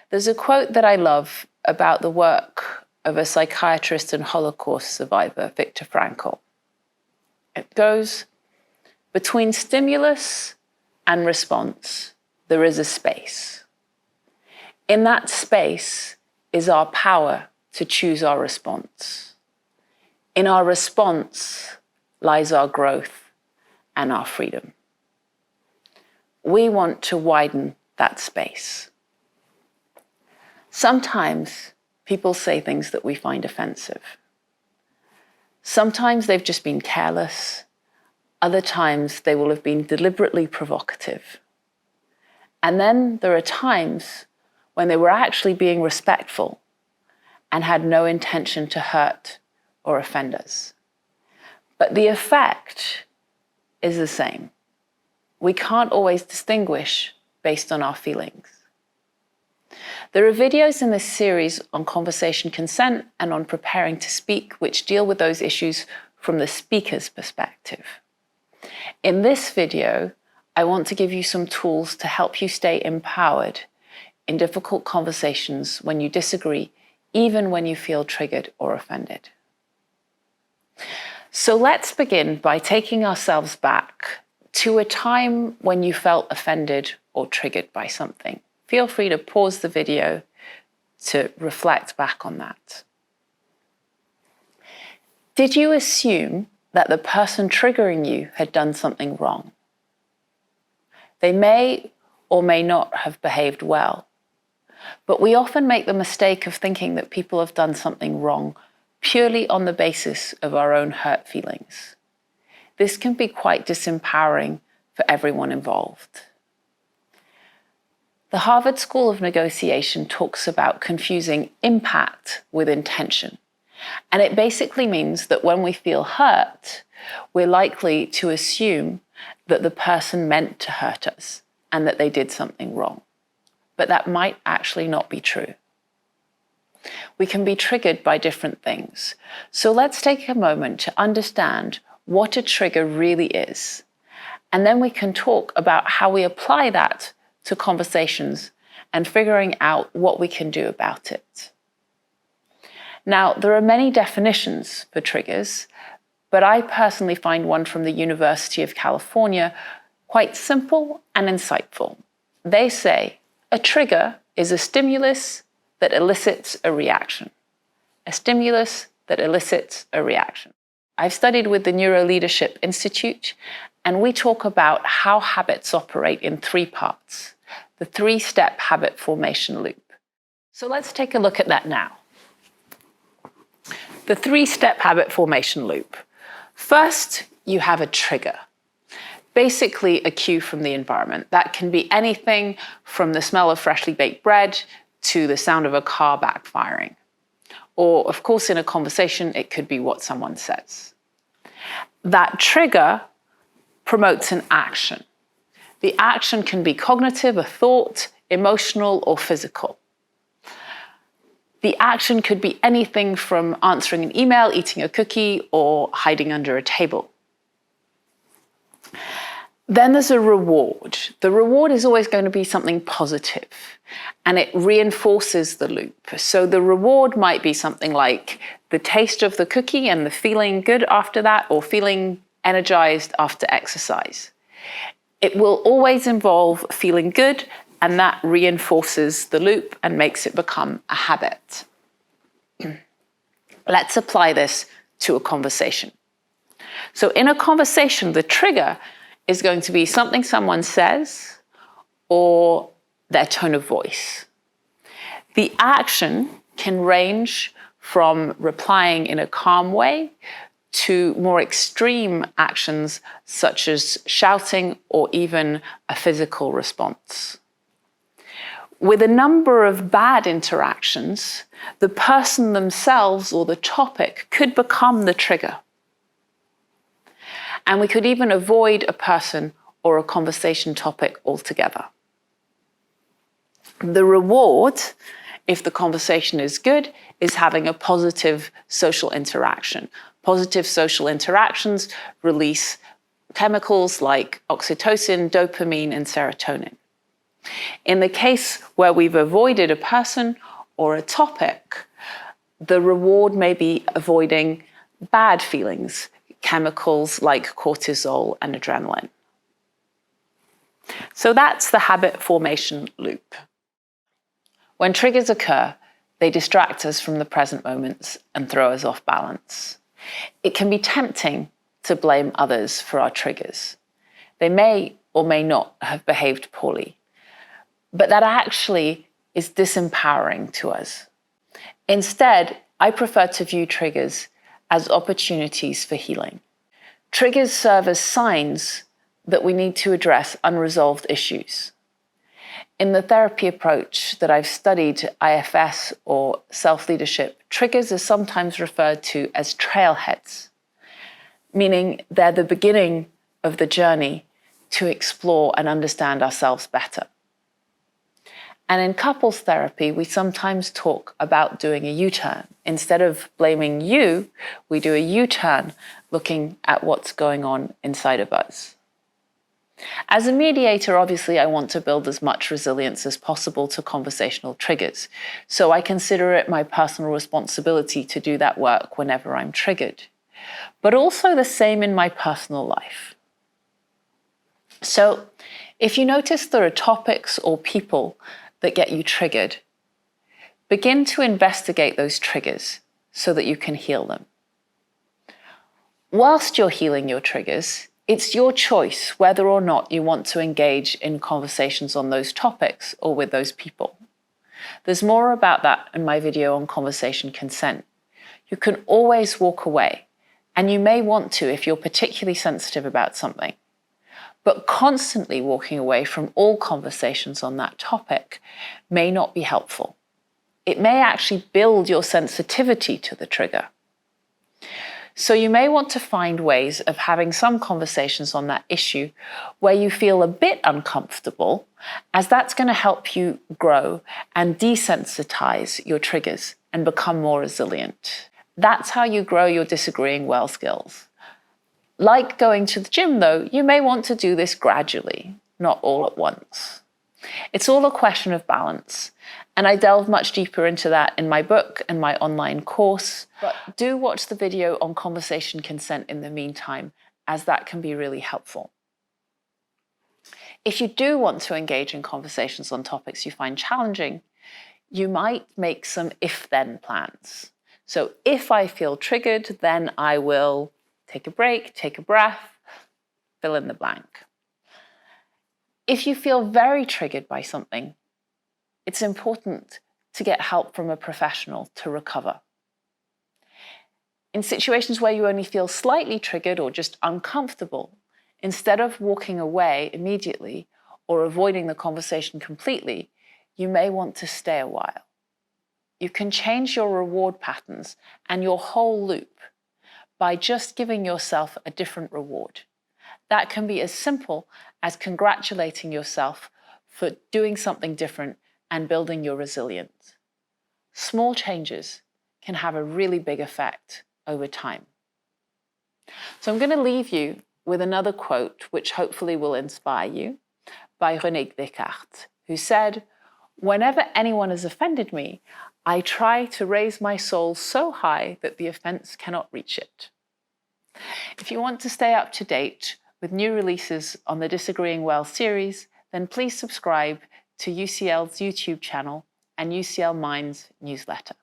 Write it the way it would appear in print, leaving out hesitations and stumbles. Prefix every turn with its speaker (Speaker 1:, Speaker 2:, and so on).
Speaker 1: There's a quote that I love about the work of a psychiatrist and Holocaust survivor, Viktor Frankl. It goes, "Between stimulus and response, there is a space. In that space is our power to choose our response. In our response lies our growth and our freedom." We want to widen that space. Sometimes people say things that we find offensive. Sometimes they've just been careless. Other times they will have been deliberately provocative. And then there are times when they were actually being respectful and had no intention to hurt or offend us. But the effect is the same. We can't always distinguish based on our feelings. There are videos in this series on conversation consent and on preparing to speak, which deal with those issues from the speaker's perspective. In this video, I want to give you some tools to help you stay empowered in difficult conversations when you disagree, even when you feel triggered or offended. So let's begin by taking ourselves back to a time when you felt offended or triggered by something. Feel free to pause the video to reflect back on that. Did you assume that the person triggering you had done something wrong? They may or may not have behaved well, but we often make the mistake of thinking that people have done something wrong purely on the basis of our own hurt feelings. This can be quite disempowering for everyone involved. The Harvard School of Negotiation talks about confusing impact with intention. And it basically means that when we feel hurt, we're likely to assume that the person meant to hurt us and that they did something wrong. But that might actually not be true. We can be triggered by different things. So let's take a moment to understand what a trigger really is. And then we can talk about how we apply that to conversations and figuring out what we can do about it. Now, there are many definitions for triggers, but I personally find one from the University of California quite simple and insightful. They say, a trigger is a stimulus that elicits a reaction. A stimulus that elicits a reaction. I've studied with the Neuro Leadership Institute, and we talk about how habits operate in three parts. The three-step habit formation loop. So let's take a look at that now. The three-step habit formation loop. First, you have a trigger. Basically a cue from the environment. That can be anything from the smell of freshly baked bread to the sound of a car backfiring. Or, of course, in a conversation, it could be what someone says. That trigger promotes an action. The action can be cognitive, a thought, emotional, or physical. The action could be anything from answering an email, eating a cookie, or hiding under a table. Then there's a reward. The reward is always going to be something positive, and it reinforces the loop. So the reward might be something like the taste of the cookie and the feeling good after that, or feeling energized after exercise. It will always involve feeling good, and that reinforces the loop and makes it become a habit. Let's apply this to a conversation. So in a conversation, the trigger is going to be something someone says or their tone of voice. The action can range from replying in a calm way to more extreme actions such as shouting or even a physical response. With a number of bad interactions, the person themselves or the topic could become the trigger. And we could even avoid a person or a conversation topic altogether. The reward, if the conversation is good, is having a positive social interaction. Positive social interactions release chemicals like oxytocin, dopamine, and serotonin. In the case where we've avoided a person or a topic, the reward may be avoiding bad feelings, chemicals like cortisol and adrenaline. So that's the habit formation loop. When triggers occur, they distract us from the present moments and throw us off balance. It can be tempting to blame others for our triggers. They may or may not have behaved poorly, but that actually is disempowering to us. Instead, I prefer to view triggers as opportunities for healing. Triggers serve as signs that we need to address unresolved issues. In the therapy approach that I've studied, IFS or self-leadership, triggers are sometimes referred to as trailheads, meaning they're the beginning of the journey to explore and understand ourselves better. And in couples therapy, we sometimes talk about doing a U-turn. Instead of blaming you, we do a U-turn looking at what's going on inside of us. As a mediator, obviously, I want to build as much resilience as possible to conversational triggers. So I consider it my personal responsibility to do that work whenever I'm triggered. But also the same in my personal life. So if you notice there are topics or people that get you triggered, begin to investigate those triggers so that you can heal them. Whilst you're healing your triggers, it's your choice whether or not you want to engage in conversations on those topics or with those people. There's more about that in my video on conversation consent. You can always walk away, and you may want to if you're particularly sensitive about something. But constantly walking away from all conversations on that topic may not be helpful. It may actually build your sensitivity to the trigger. So you may want to find ways of having some conversations on that issue where you feel a bit uncomfortable, as that's going to help you grow and desensitize your triggers and become more resilient. That's how you grow your disagreeing well skills. Like going to the gym, though, you may want to do this gradually, not all at once. It's all a question of balance, and I delve much deeper into that in my book and my online course. But do watch the video on conversation consent in the meantime, as that can be really helpful. If you do want to engage in conversations on topics you find challenging, you might make some if-then plans. So if I feel triggered, then I will take a break, take a breath, fill in the blank. If you feel very triggered by something, it's important to get help from a professional to recover. In situations where you only feel slightly triggered or just uncomfortable, instead of walking away immediately or avoiding the conversation completely, you may want to stay a while. You can change your reward patterns and your whole loop by just giving yourself a different reward. That can be as simple as congratulating yourself for doing something different and building your resilience. Small changes can have a really big effect over time. So I'm going to leave you with another quote, which hopefully will inspire you, by René Descartes, who said, "Whenever anyone has offended me, I try to raise my soul so high that the offense cannot reach it." If you want to stay up to date with new releases on the Disagreeing Well series, then please subscribe to UCL's YouTube channel and UCL Mind's newsletter.